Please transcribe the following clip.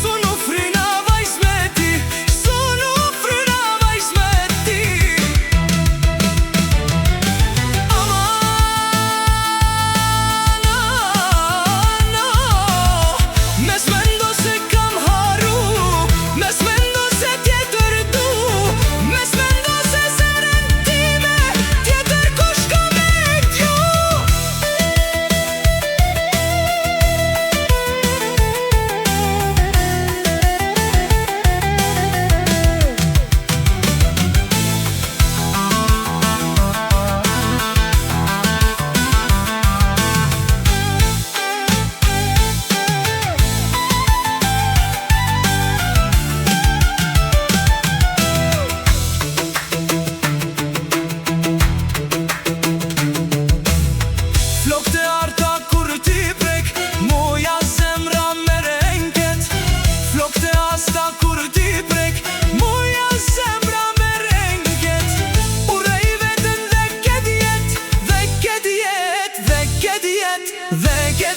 Sono frenava e smetti, sono frenava e smetti. Amana, mes mendo se kam haru, mes mendo se tjetër du, mes mendo se zërën time tjetër kush ka me t'ju. Flokët e arta kur ti prek, moja zemra me renket. Flokët e asta kur ti prek, moja zemra me renket. Urej vetën dhe ke djet, dhe ke djet, dhe ke djet, dhe ke